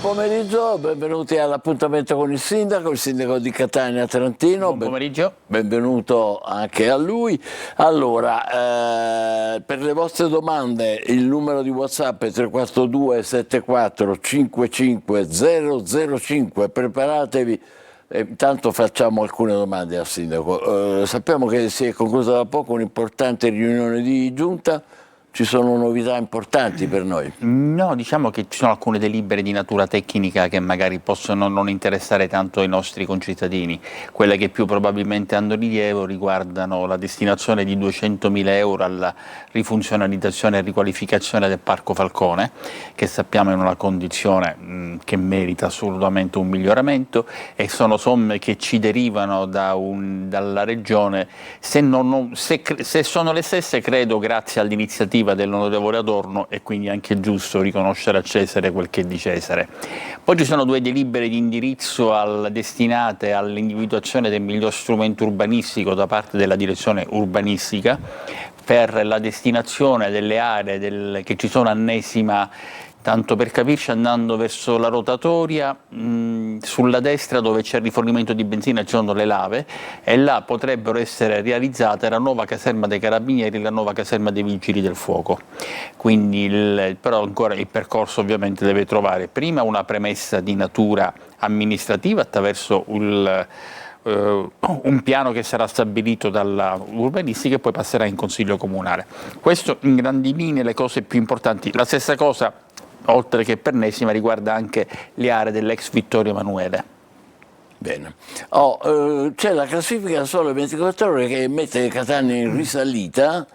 Buon pomeriggio, benvenuti all'appuntamento con il sindaco di Catania Trentino. Buon pomeriggio. Benvenuto anche a lui. Allora, per le vostre domande il numero di WhatsApp è 342 74 55 005. Preparatevi. Intanto facciamo alcune domande al sindaco. Sappiamo che si è conclusa da poco un'importante riunione di giunta. Ci sono novità importanti per noi? No, diciamo che ci sono alcune delibere di natura tecnica che magari possono non interessare tanto i nostri concittadini. Quelle che più probabilmente hanno rilievo riguardano la destinazione di 200.000 euro alla rifunzionalizzazione e riqualificazione del Parco Falcone, che sappiamo è in una condizione che merita assolutamente un miglioramento, e sono somme che ci derivano dalla Regione. Se sono le stesse, credo, grazie all'iniziativa dell'onorevole Adorno, e quindi è anche giusto riconoscere a Cesare quel che è di Cesare. Poi ci sono due delibere di indirizzo destinate all'individuazione del miglior strumento urbanistico da parte della direzione urbanistica per la destinazione delle aree che ci sono a Nesima. Tanto per capirci, andando verso la rotatoria, sulla destra dove c'è il rifornimento di benzina ci sono le lave, e là potrebbero essere realizzate la nuova caserma dei Carabinieri e la nuova caserma dei Vigili del Fuoco. Quindi però ancora il percorso ovviamente deve trovare prima una premessa di natura amministrativa attraverso un piano che sarà stabilito dalla urbanistica e poi passerà in consiglio comunale. Questo in grandi linee le cose più importanti. La stessa cosa, oltre che per Nesima, riguarda anche le aree dell'ex Vittorio Emanuele. Bene. C'è la classifica Sole 24 Ore che mette Catania in risalita,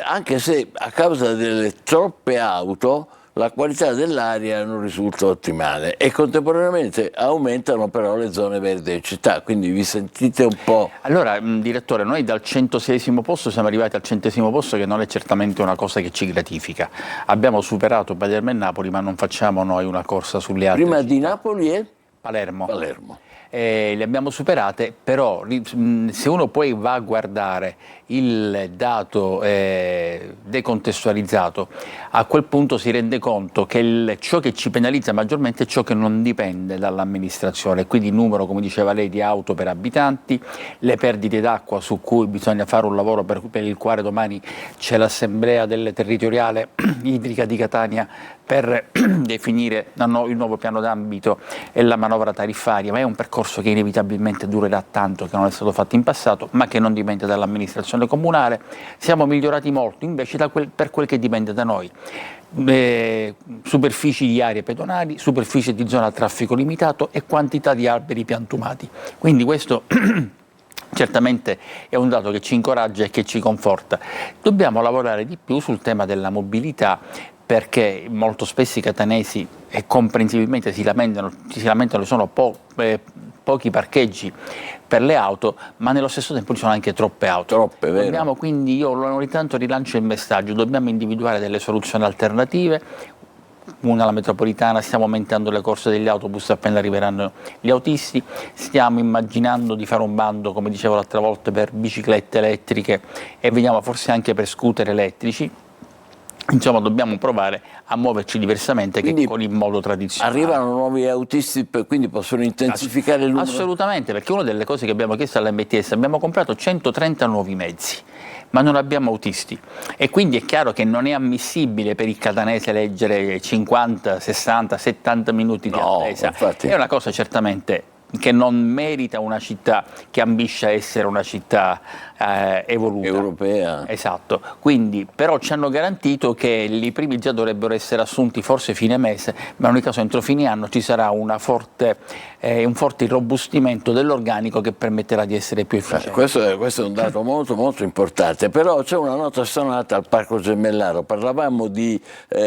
anche se a causa delle troppe auto la qualità dell'aria non risulta ottimale, e contemporaneamente aumentano però le zone verdi di città, quindi vi sentite un po'... Allora, direttore, noi dal 106° posto siamo arrivati al 100° posto, che non è certamente una cosa che ci gratifica. Abbiamo superato Palermo e Napoli, ma non facciamo noi una corsa sulle altre Prima città. di Napoli e? Palermo. Le abbiamo superate, però se uno poi va a guardare il dato decontestualizzato, a quel punto si rende conto che ciò che ci penalizza maggiormente è ciò che non dipende dall'amministrazione, quindi il numero, come diceva lei, di auto per abitanti, le perdite d'acqua su cui bisogna fare un lavoro per il quale domani c'è l'assemblea territoriale idrica di Catania per definire il nuovo piano d'ambito e la manovra tariffaria, ma è un percorso che inevitabilmente durerà tanto, che non è stato fatto in passato, ma che non dipende dall'amministrazione comunale. Siamo migliorati molto invece per quel che dipende da noi. Superfici di aree pedonali, superfici di zona a traffico limitato e quantità di alberi piantumati. Quindi questo certamente è un dato che ci incoraggia e che ci conforta. Dobbiamo lavorare di più sul tema della mobilità, perché molto spesso i catanesi, e comprensibilmente, si lamentano, sono pochi parcheggi per le auto, ma nello stesso tempo ci sono anche troppe auto. Vero. Quindi io ogni tanto rilancio il messaggio: dobbiamo individuare delle soluzioni alternative. Una, la metropolitana, stiamo aumentando le corse degli autobus appena arriveranno gli autisti, stiamo immaginando di fare un bando, come dicevo l'altra volta, per biciclette elettriche, e vediamo forse anche per scooter elettrici. Insomma, dobbiamo provare a muoverci diversamente che con il modo tradizionale. Arrivano nuovi autisti, quindi possono intensificare il numero? Assolutamente, perché una delle cose che abbiamo chiesto all'MTS, abbiamo comprato 130 nuovi mezzi, ma non abbiamo autisti, e quindi è chiaro che non è ammissibile per il catanese leggere 50, 60, 70 minuti di attesa. Infatti. È una cosa certamente che non merita una città che ambisce a essere una città evoluta. Europea. Esatto. Quindi, però ci hanno garantito che i primi già dovrebbero essere assunti forse fine mese, ma in ogni caso entro fine anno ci sarà un forte irrobustimento dell'organico che permetterà di essere più efficienti. Questo è un dato molto molto importante, però c'è una nota stonata al Parco Gemellaro. Parlavamo di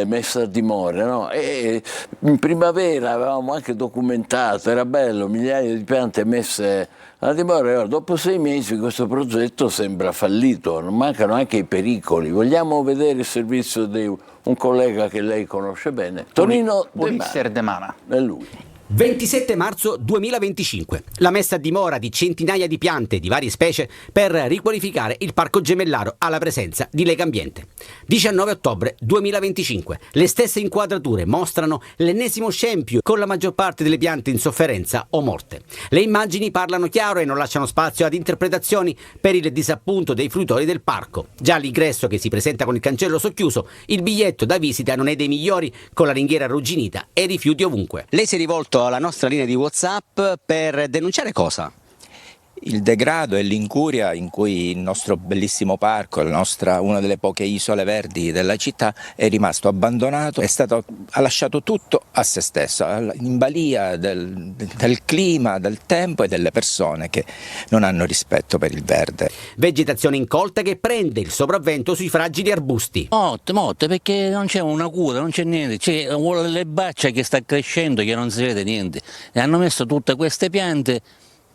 messa a dimora, no? E in primavera avevamo anche documentato, era bello, migliaia di piante messe a dimora. Dopo 6 mesi questo progetto sembra fallito, non mancano anche i pericoli. Vogliamo vedere il servizio di un collega che lei conosce bene, Tonino De Mana. È lui. 27 marzo 2025. La messa a dimora di centinaia di piante di varie specie per riqualificare il Parco Gemellaro alla presenza di Legambiente. 19 ottobre 2025. Le stesse inquadrature mostrano l'ennesimo scempio con la maggior parte delle piante in sofferenza o morte. Le immagini parlano chiaro e non lasciano spazio ad interpretazioni per il disappunto dei fruitori del parco. Già all'ingresso, che si presenta con il cancello socchiuso, il biglietto da visita non è dei migliori, con la ringhiera arrugginita e rifiuti ovunque. Lei si è rivolto alla nostra linea di WhatsApp per denunciare cosa? Il degrado e l'incuria in cui il nostro bellissimo parco, una delle poche isole verdi della città, è rimasto abbandonato, ha lasciato tutto a se stesso, in balia del clima, del tempo e delle persone che non hanno rispetto per il verde. Vegetazione incolta che prende il sopravvento sui fragili arbusti. Molte, perché non c'è una cura, non c'è niente, c'è l'erbaccia che sta crescendo che non si vede niente. E hanno messo tutte queste piante.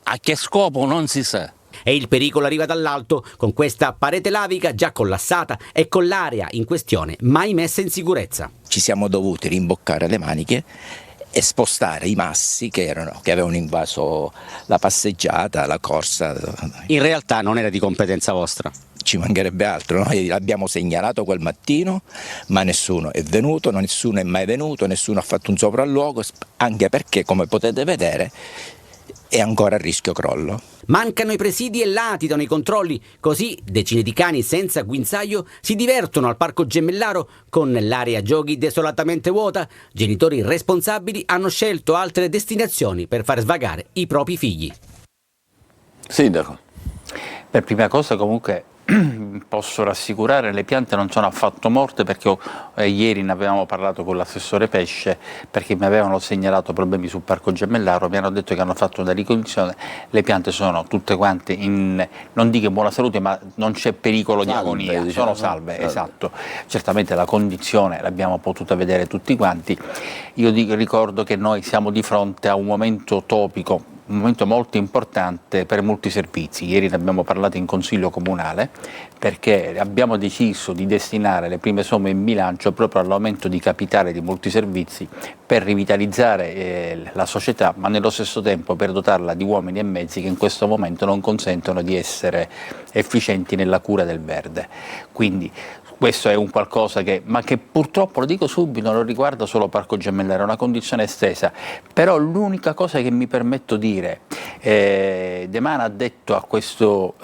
A che scopo non si sa. E il pericolo arriva dall'alto, con questa parete lavica già collassata e con l'area in questione mai messa in sicurezza. Ci siamo dovuti rimboccare le maniche e spostare i massi che avevano invaso la passeggiata, la corsa. In realtà non era di competenza vostra. Ci mancherebbe altro, noi l'abbiamo segnalato quel mattino, ma nessuno è venuto, nessuno è mai venuto, nessuno ha fatto un sopralluogo, anche perché, come potete vedere, è ancora a rischio crollo. Mancano i presidi e latitano i controlli, così decine di cani senza guinzaglio si divertono al Parco Gemellaro con l'area giochi desolatamente vuota. Genitori responsabili hanno scelto altre destinazioni per far svagare i propri figli. Sindaco. Per prima cosa comunque posso rassicurare, le piante non sono affatto morte, perché ieri ne avevamo parlato con l'assessore Pesce, perché mi avevano segnalato problemi sul Parco Gemellaro, mi hanno detto che hanno fatto una ricognizione, le piante sono tutte quante non dico in buona salute, ma non c'è pericolo di agonia, diciamo, sono salve, esatto. Certamente la condizione l'abbiamo potuta vedere tutti quanti. Io ricordo che noi siamo di fronte a un momento topico, un momento molto importante per molti servizi. Ieri ne abbiamo parlato in Consiglio Comunale, perché abbiamo deciso di destinare le prime somme in bilancio proprio all'aumento di capitale di molti servizi per rivitalizzare la società, ma nello stesso tempo per dotarla di uomini e mezzi che in questo momento non consentono di essere efficienti nella cura del verde. Quindi questo è un qualcosa ma che purtroppo, lo dico subito, non riguarda solo Parco Gemellaro, è una condizione estesa. Però l'unica cosa che mi permetto di dire, De Mana ha detto a questo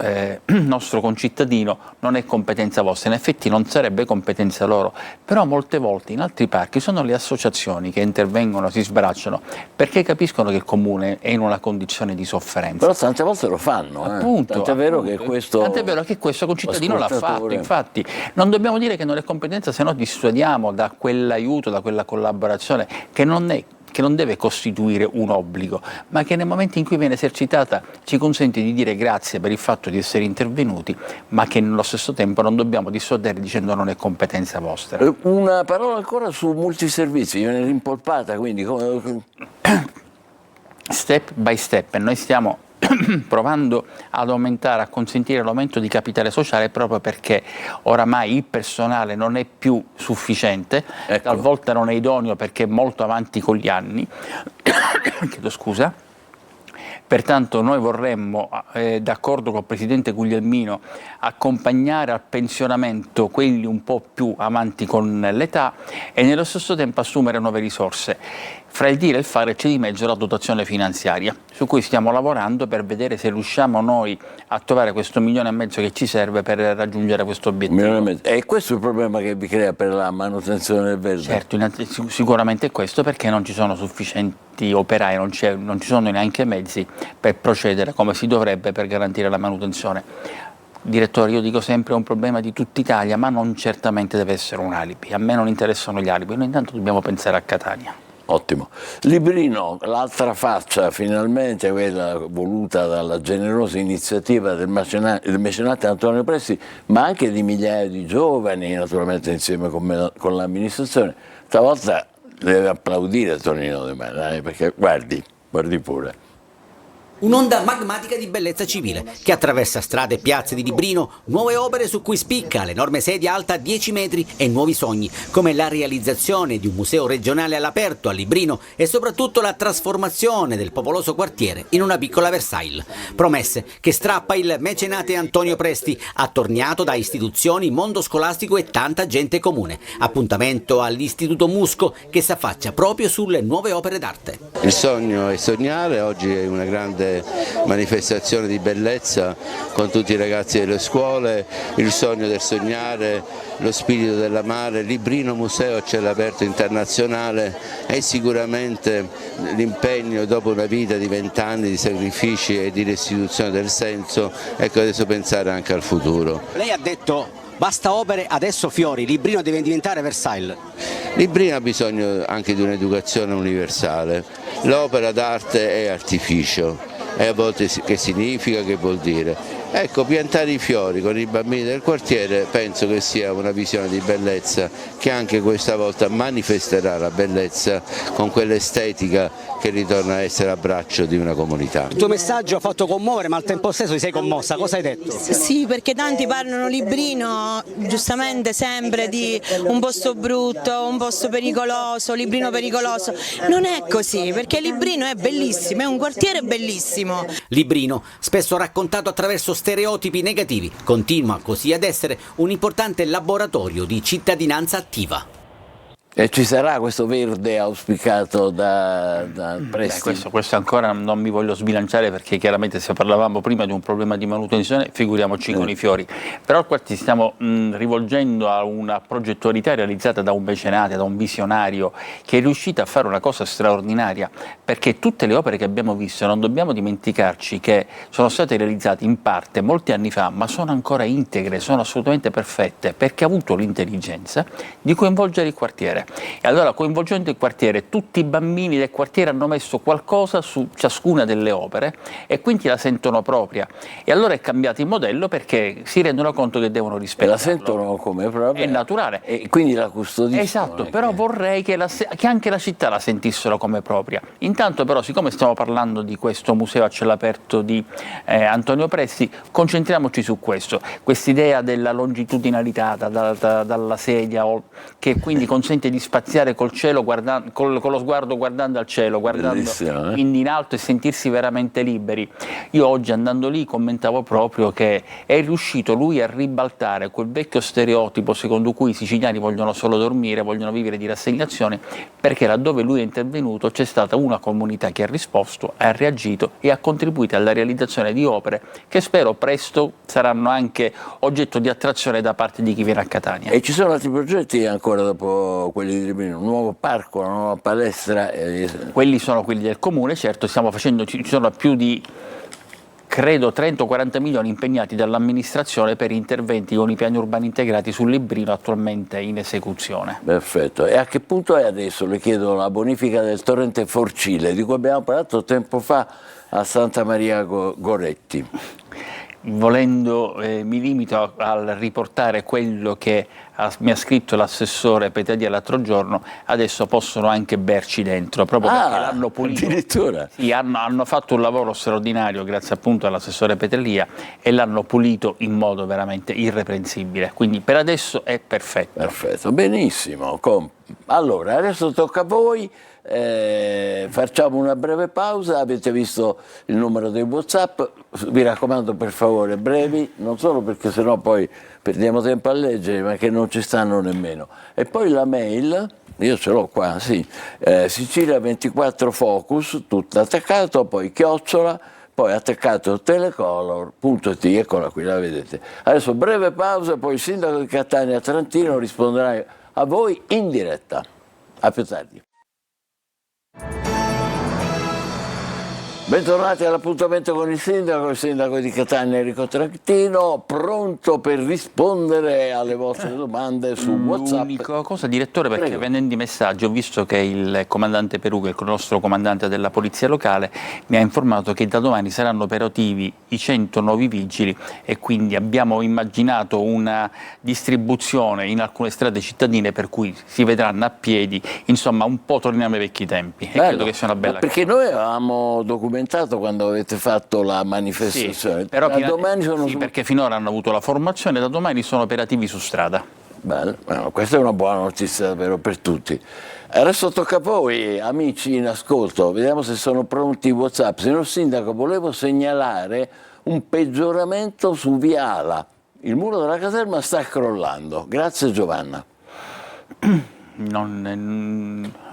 nostro concittadino: non è competenza vostra. In effetti non sarebbe competenza loro, però molte volte in altri parchi sono le associazioni che intervengono, si sbracciano, perché capiscono che il comune è in una condizione di sofferenza. Però tante volte lo fanno, appunto, tant'è vero che questo concittadino l'ha fatto. Infatti non dobbiamo dire che non è competenza, se no dissuadiamo da quell'aiuto, da quella collaborazione che non deve costituire un obbligo, ma che nel momento in cui viene esercitata ci consente di dire grazie per il fatto di essere intervenuti, ma che nello stesso tempo non dobbiamo dissuadere dicendo non è competenza vostra. Una parola ancora su multiservizi, viene rimpolpata, quindi step by step, noi stiamo provando ad aumentare, a consentire l'aumento di capitale sociale, proprio perché oramai il personale non è più sufficiente, ecco. Talvolta non è idoneo perché è molto avanti con gli anni. Chiedo scusa. Pertanto noi vorremmo, d'accordo con il Presidente Guglielmino, accompagnare al pensionamento quelli un po' più avanti con l'età e nello stesso tempo assumere nuove risorse. Fra il dire e il fare c'è di mezzo la dotazione finanziaria, su cui stiamo lavorando per vedere se riusciamo noi a trovare questo 1,5 milioni che ci serve per raggiungere questo obiettivo. E questo è il problema che vi crea per la manutenzione del verde? Certo, sicuramente è questo, perché non ci sono sufficienti operai, non ci sono neanche mezzi per procedere come si dovrebbe per garantire la manutenzione. Direttore, io dico sempre è un problema di tutta Italia, ma non certamente deve essere un alibi. A me non interessano gli alibi, noi intanto dobbiamo pensare a Catania. Ottimo. Librino, l'altra faccia, finalmente, quella voluta dalla generosa iniziativa del mecenate Antonio Presti, ma anche di migliaia di giovani, naturalmente insieme con l'amministrazione. Stavolta deve applaudire Tonino De Mana, perché guardi pure. Un'onda magmatica di bellezza civile che attraversa strade e piazze di Librino, nuove opere su cui spicca l'enorme sedia alta 10 metri e nuovi sogni, come la realizzazione di un museo regionale all'aperto a Librino e soprattutto la trasformazione del popoloso quartiere in una piccola Versailles. Promesse che strappa il mecenate Antonio Presti, attorniato da istituzioni, mondo scolastico e tanta gente comune. Appuntamento all'Istituto Musco che si affaccia proprio sulle nuove opere d'arte. Il sogno è sognare, oggi è una grande manifestazione di bellezza con tutti i ragazzi delle scuole, il sogno del sognare, lo spirito dell'amare, Librino Museo a cielo aperto internazionale e sicuramente l'impegno dopo una vita di 20 anni di sacrifici e di restituzione del senso, ecco adesso pensare anche al futuro. Lei ha detto basta opere, adesso fiori, Librino deve diventare Versailles. Librino ha bisogno anche di un'educazione universale, l'opera d'arte è artificio. E a volte che significa, che vuol dire? Ecco, piantare i fiori con i bambini del quartiere penso che sia una visione di bellezza che anche questa volta manifesterà la bellezza con quell'estetica che ritorna a essere a braccio di una comunità. Il tuo messaggio ha fatto commuovere, ma al tempo stesso ti sei commossa, cosa hai detto? Sì, perché tanti parlano Librino, giustamente sempre di un posto brutto, un posto pericoloso, Librino pericoloso. Non è così, perché Librino è bellissimo, è un quartiere bellissimo. Librino, spesso raccontato attraverso stereotipi negativi, continua così ad essere un importante laboratorio di cittadinanza attiva. E ci sarà questo verde auspicato da Presti? Questo ancora non mi voglio sbilanciare, perché chiaramente se parlavamo prima di un problema di manutenzione, figuriamoci con i fiori. Però qua ci stiamo rivolgendo a una progettualità realizzata da un mecenate, da un visionario, che è riuscito a fare una cosa straordinaria, perché tutte le opere che abbiamo visto, non dobbiamo dimenticarci che sono state realizzate in parte molti anni fa, ma sono ancora integre, sono assolutamente perfette, perché ha avuto l'intelligenza di coinvolgere il quartiere. E allora, coinvolgendo il quartiere, tutti i bambini del quartiere hanno messo qualcosa su ciascuna delle opere e quindi la sentono propria. E allora è cambiato il modello, perché si rendono conto che devono rispettarlo. E la sentono come propria. È naturale. E quindi la custodiscono. Esatto, però vorrei che anche la città la sentissero come propria. Intanto però, siccome stiamo parlando di questo museo a cielo aperto di Antonio Presti, concentriamoci su questo. Quest'idea della longitudinalità dalla sedia, che quindi consente di spaziare col cielo, con lo sguardo guardando al cielo, guardando quindi in alto e sentirsi veramente liberi. Io oggi, andando lì, commentavo proprio che è riuscito lui a ribaltare quel vecchio stereotipo secondo cui i siciliani vogliono solo dormire, vogliono vivere di rassegnazione, perché laddove lui è intervenuto c'è stata una comunità che ha risposto, ha reagito e ha contribuito alla realizzazione di opere che spero presto saranno anche oggetto di attrazione da parte di chi viene a Catania. E ci sono altri progetti ancora dopo quelli di Librino, un nuovo parco, una nuova palestra? Quelli sono quelli del comune, certo, stiamo facendo, ci sono più di, credo, 30 o 40 milioni impegnati dall'amministrazione per interventi con i piani urbani integrati sul Librino, attualmente in esecuzione. Perfetto. E a che punto è adesso, le chiedo, la bonifica del torrente Forcile, di cui abbiamo parlato tempo fa a Santa Maria Goretti? Volendo, mi limito a riportare quello che mi ha scritto l'assessore Petadia l'altro giorno. Adesso possono anche berci dentro, proprio perché l'hanno pulito. Addirittura? Sì, hanno fatto un lavoro straordinario grazie appunto all'assessore Petraglia e l'hanno pulito in modo veramente irreprensibile, quindi per adesso è perfetto. Perfetto, benissimo. Allora, adesso tocca a voi. Facciamo una breve pausa. Avete visto il numero dei WhatsApp, vi raccomando per favore brevi, non solo perché sennò poi perdiamo tempo a leggere, ma che non ci stanno nemmeno. E poi la mail, io ce l'ho qua, sì, Sicilia24Focus, tutto attaccato, poi chiocciola, poi attaccato telecolor.it, eccola qui, la vedete. Adesso breve pausa, poi il sindaco di Catania Trantino risponderà a voi in diretta. A più tardi. Bentornati all'appuntamento con il sindaco di Catania Enrico Trantino, pronto per rispondere alle vostre domande su WhatsApp. L'unica cosa, direttore, perché Prego. vedendo i messaggi ho visto che il comandante Peruga, il nostro comandante della polizia locale, mi ha informato che da domani saranno operativi i 100 nuovi vigili e quindi abbiamo immaginato una distribuzione in alcune strade cittadine per cui si vedranno a piedi, insomma un po' torniamo ai vecchi tempi. E credo che sia una bella cosa. Perché noi avevamo documentato documentato quando avete fatto la manifestazione. Sì, però da domani sono sì, perché finora hanno avuto la formazione, da domani sono operativi su strada. Bene, questa è una buona notizia davvero per tutti. Adesso tocca a voi, amici in ascolto, vediamo se sono pronti i WhatsApp. Signor Sindaco, volevo segnalare un peggioramento su Via Ala. Il muro della caserma sta crollando. Grazie Giovanna.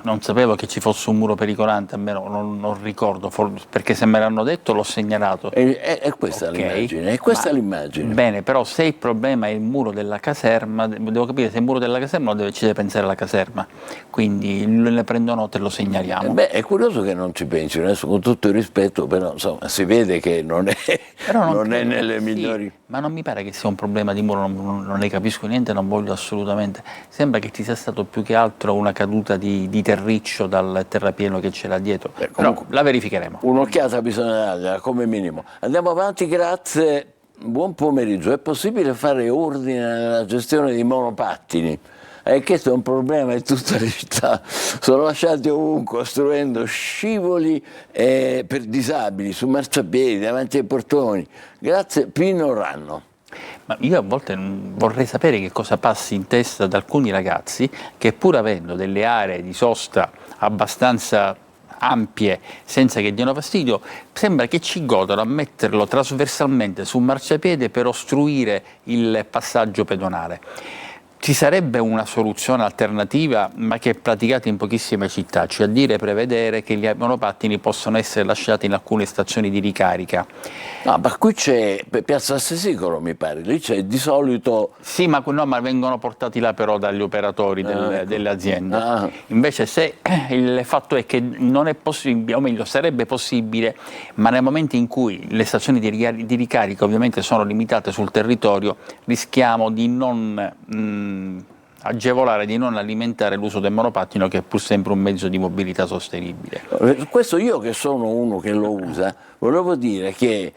Non sapevo che ci fosse un muro pericolante, almeno non ricordo, perché se me l'hanno detto l'ho segnalato. È questa Ok, l'immagine, è questa l'immagine. Bene, però se il problema è il muro della caserma, devo capire se il muro della caserma o deve ci deve pensare la caserma, quindi ne prendo nota e lo segnaliamo. È curioso che non ci pensino, adesso con tutto il rispetto, però insomma si vede che non è, non è nelle migliori... Ma non mi pare che sia un problema di muro, non ne capisco niente, non voglio assolutamente. Sembra che ci sia stato più che altro una caduta di terriccio dal terrapieno che c'era dietro. Però la verificheremo. Un'occhiata bisogna dargliela come minimo. Andiamo avanti, grazie. Buon pomeriggio. È possibile fare ordine nella gestione dei monopattini? Questo è un problema in tutte le città, sono lasciati ovunque, costruendo scivoli per disabili, su marciapiedi, davanti ai portoni. Grazie Pino Ranno. Ma io a volte vorrei sapere che cosa passi in testa ad alcuni ragazzi che pur avendo delle aree di sosta abbastanza ampie senza che diano fastidio, sembra che ci godano a metterlo trasversalmente su un marciapiede per ostruire il passaggio pedonale. Ci sarebbe una soluzione alternativa, ma che è praticata in pochissime città, cioè a dire prevedere che gli monopattini possono essere lasciati in alcune stazioni di ricarica. No, ma qui c'è Piazza Assesicolo, mi pare, lì c'è di solito... Sì, ma vengono portati là però dagli operatori delle aziende. Invece se il fatto è che non è possibile, o meglio sarebbe possibile, ma nel momento in cui le stazioni di ricarica ovviamente sono limitate sul territorio, rischiamo di non agevolare, di non alimentare l'uso del monopattino, che è pur sempre un mezzo di mobilità sostenibile. Questo io che sono uno che lo usa, volevo dire che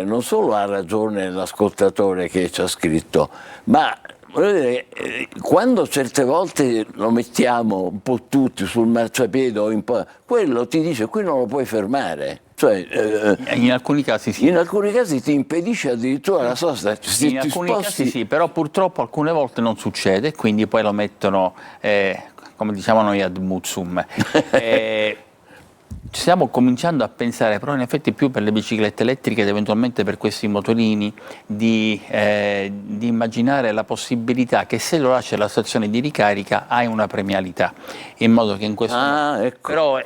non solo ha ragione l'ascoltatore che ci ha scritto, ma volevo dire, quando certe volte lo mettiamo un po' tutti sul marciapiede o quello ti dice qui non lo puoi fermare. Cioè, in alcuni casi sì. In alcuni casi ti impedisce addirittura la sosta. In alcuni casi sì, però purtroppo alcune volte non succede, quindi poi lo mettono, come diciamo noi, ad mutsum. Stiamo cominciando a pensare, però in effetti più per le biciclette elettriche ed eventualmente per questi motorini, di immaginare la possibilità che se lo lasci alla stazione di ricarica hai una premialità, in modo che in questo ecco. Però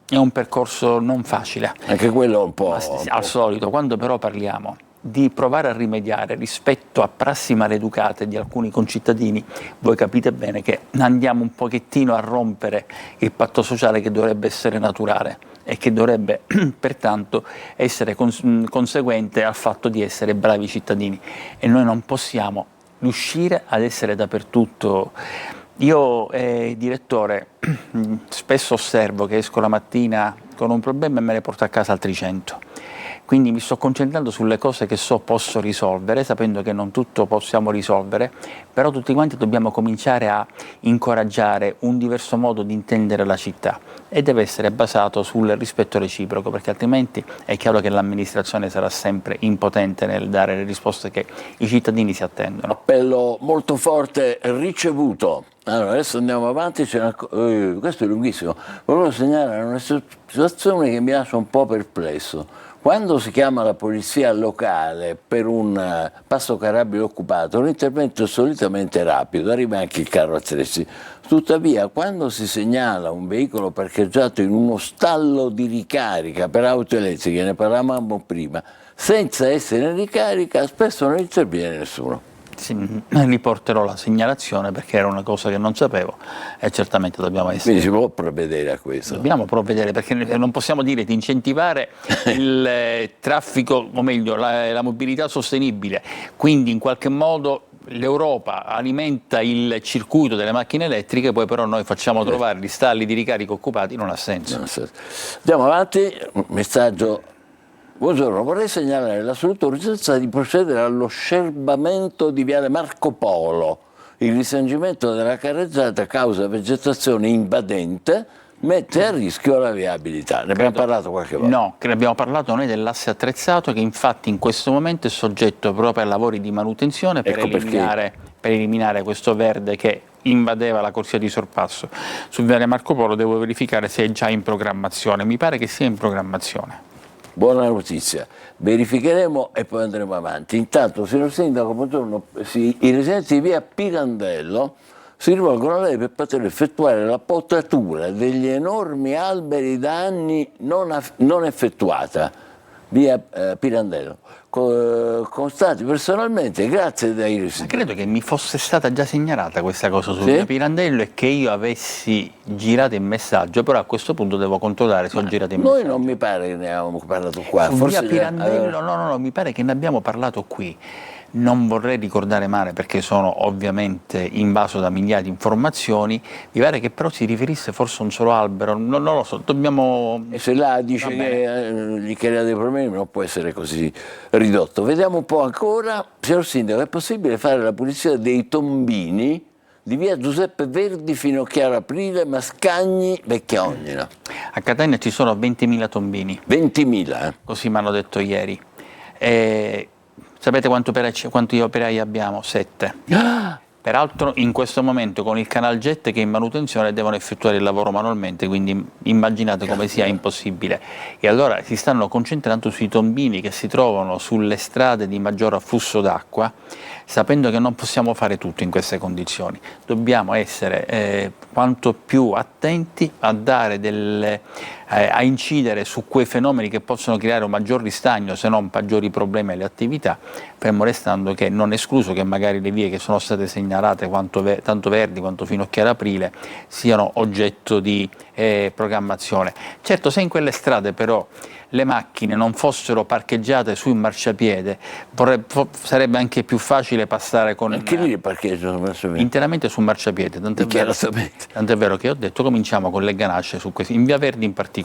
è un percorso non facile. Anche quello è un po'... Al solito, quando però parliamo di provare a rimediare rispetto a prassi maleducate di alcuni concittadini, voi capite bene che andiamo un pochettino a rompere il patto sociale che dovrebbe essere naturale e che dovrebbe pertanto essere conseguente al fatto di essere bravi cittadini, e noi non possiamo riuscire ad essere dappertutto. Io, direttore, spesso osservo che esco la mattina con un problema e me ne porto a casa altri 100. Quindi mi sto concentrando sulle cose che so posso risolvere, sapendo che non tutto possiamo risolvere, però tutti quanti dobbiamo cominciare a incoraggiare un diverso modo di intendere la città, e deve essere basato sul rispetto reciproco, perché altrimenti è chiaro che l'amministrazione sarà sempre impotente nel dare le risposte che i cittadini si attendono. Appello molto forte ricevuto. Allora, adesso andiamo avanti, questo è lunghissimo. Volevo segnalare una situazione che mi lascia un po' perplesso. Quando si chiama la polizia locale per un passo carabile occupato, l'intervento è solitamente rapido, arriva anche il carro attrezzi. Tuttavia, quando si segnala un veicolo parcheggiato in uno stallo di ricarica per auto elettriche, ne parlavamo prima, senza essere in ricarica, spesso non interviene nessuno. Sì, riporterò la segnalazione perché era una cosa che non sapevo e certamente dobbiamo essere. Quindi si può provvedere a questo? Dobbiamo provvedere, perché non possiamo dire di incentivare il traffico, o meglio la mobilità sostenibile, quindi in qualche modo l'Europa alimenta il circuito delle macchine elettriche, poi però noi facciamo trovare gli stalli di ricarica occupati, non ha senso. Andiamo avanti, un messaggio. Buongiorno, vorrei segnalare l'assoluta urgenza di procedere allo scerbamento di Viale Marco Polo. Il risanimento della carreggiata causa vegetazione invadente, mette a rischio la viabilità. Ne abbiamo parlato qualche volta. No, che ne abbiamo parlato noi dell'asse attrezzato, che infatti in questo momento è soggetto proprio a lavori di manutenzione per eliminare questo verde che invadeva la corsia di sorpasso. Su Viale Marco Polo devo verificare se è già in programmazione, mi pare che sia in programmazione. Buona notizia, verificheremo e poi andremo avanti. Intanto, signor Sindaco, i residenti di via Pirandello si rivolgono a lei per poter effettuare la potatura degli enormi alberi da anni non effettuata, via Pirandello. Constati personalmente, grazie dai residenti. Credo che mi fosse stata già segnalata questa cosa su via Pirandello e che io avessi girato il messaggio, però a questo punto devo controllare se ho girato il messaggio. Noi non mi pare che ne avevamo parlato qua. Su Forse via Pirandello, no, mi pare che ne abbiamo parlato qui. Non vorrei ricordare male perché sono ovviamente invaso da migliaia di informazioni, mi pare che però si riferisse forse a un solo albero, non lo so, dobbiamo... E se là dice che gli crea dei problemi non può essere così ridotto. Vediamo un po' ancora, signor Sindaco, è possibile fare la pulizia dei tombini di via Giuseppe Verdi fino a Chiara Aprile, Mascagni, Vecchia Ognina? A Catania ci sono 20.000 tombini. 20.000? Così mi hanno detto ieri. Sapete quanti operai abbiamo? 7. Peraltro in questo momento con il Canal Jet che è in manutenzione devono effettuare il lavoro manualmente, quindi immaginate come sia impossibile. E allora si stanno concentrando sui tombini che si trovano sulle strade di maggior afflusso d'acqua, sapendo che non possiamo fare tutto in queste condizioni. Dobbiamo essere quanto più attenti a incidere su quei fenomeni che possono creare un maggior ristagno, se non peggiori problemi alle attività, fermo restando che non è escluso che magari le vie che sono state segnalate, tanto Verdi quanto fino a Chiara Aprile, siano oggetto di programmazione. Certo, se in quelle strade però le macchine non fossero parcheggiate sul marciapiede, sarebbe anche più facile passare con... Anche lì il parcheggio sul marciapiede? Interamente sul marciapiede, tant'è vero che ho detto cominciamo con le ganasce su questi, in via Verdi in particolare.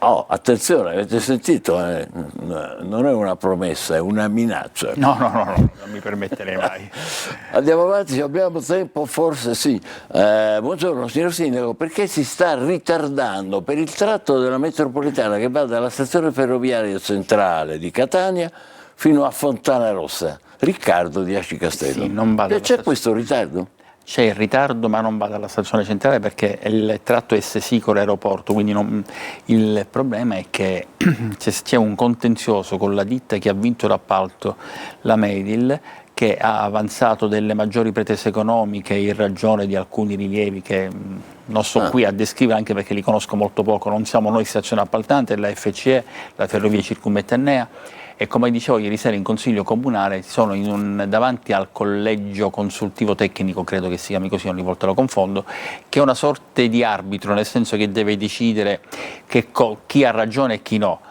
Oh, attenzione, avete sentito? Non è una promessa, è una minaccia. No, non mi permetterei mai. Andiamo avanti, abbiamo tempo, forse sì. Buongiorno signor Sindaco, perché si sta ritardando per il tratto della metropolitana che va dalla stazione ferroviaria centrale di Catania fino a Fontana Rossa? Riccardo di Asci Castello. Sì, non va c'è questo ritardo? C'è il ritardo, ma non va dalla stazione centrale perché il tratto è Sesico l'aeroporto, quindi il problema è che c'è un contenzioso con la ditta che ha vinto l'appalto, la Medil, che ha avanzato delle maggiori pretese economiche in ragione di alcuni rilievi che non sto qui a descrivere anche perché li conosco molto poco, non siamo noi stazione appaltante, è la FCE, la Ferrovia Circumeternea. E come dicevo ieri sera in Consiglio Comunale sono davanti al collegio consultivo tecnico, credo che si chiami così, ogni volta lo confondo, che è una sorta di arbitro, nel senso che deve decidere chi ha ragione e chi no.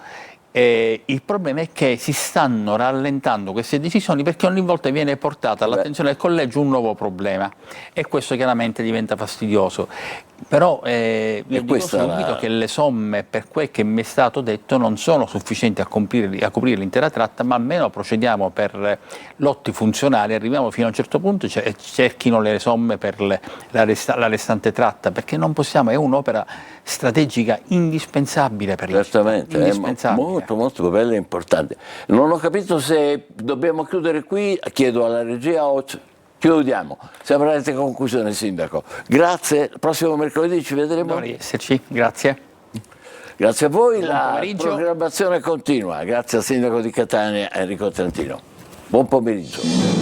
Il problema è che si stanno rallentando queste decisioni perché ogni volta viene portata all'attenzione del collegio un nuovo problema e questo chiaramente diventa fastidioso. Però le dico subito che le somme, per quel che mi è stato detto, non sono sufficienti a coprire l'intera tratta, ma almeno procediamo per lotti funzionali, arriviamo fino a un certo punto e cerchino le somme per la restante tratta, perché non possiamo, è un'opera strategica indispensabile per il città. Indispensabile. Molto bella e importante. Non ho capito se dobbiamo chiudere qui, chiedo alla regia chiudiamo. Siamo arrivati a conclusione, Sindaco. Grazie, il prossimo mercoledì ci vedremo. Dovrei esserci, grazie. Grazie a voi, la programmazione continua. Grazie al Sindaco di Catania Enrico Trentino. Buon pomeriggio.